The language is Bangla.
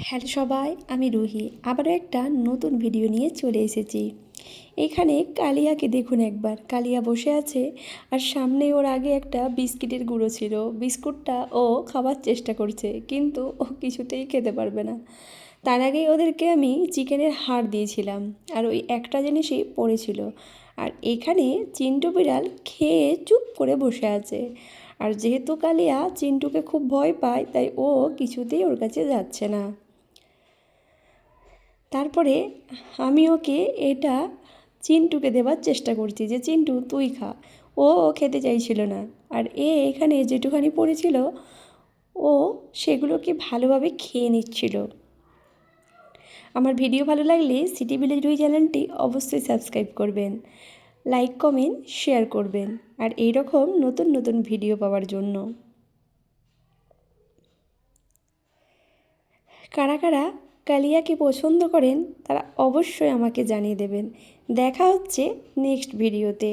হ্যালো সবাই, আমি রুহি আবারও একটা নতুন ভিডিও নিয়ে চলে এসেছি। এখানে কালিয়াকে দেখুন একবার, কালিয়া বসে আছে আর সামনে ওর আগে একটা বিস্কিটের গুঁড়ো ছিল। বিস্কুটটা ও খাওয়ার চেষ্টা করছে কিন্তু ও কিছুতেই খেতে পারবে না। তার আগেই ওদেরকে আমি চিকেনের হাড় দিয়েছিলাম আর ওই একটা জিনিসই পড়েছিল। আর এখানে চিন্টু বিড়াল খেয়ে চুপ করে বসে আছে। আর যেহেতু কালিয়া চিন্টুকে খুব ভয় পায় তাই ও কিছুতেই ওর কাছে যাচ্ছে না। তারপরে আমি ওকে এটা চিন্টুকে দেওয়ার চেষ্টা করছি যে চিন্টু তুই খা। ও খেতে চাইছিল না। আর এখানে যেটুখানি পড়েছিল ও সেগুলোকে ভালোভাবে খেয়ে নিচ্ছিল। আমার ভিডিও ভালো লাগলে সিটি ভিলেজ রুই চ্যানেলটি অবশ্যই সাবস্ক্রাইব করবেন, লাইক কমেন্ট শেয়ার করবেন আর এই রকম নতুন নতুন ভিডিও পাওয়ার জন্য। কারা কারা কালিয়াকে পছন্দ করেন তারা অবশ্যই আমাকে জানিয়ে দেবেন। দেখা হচ্ছে নেক্সট ভিডিওতে।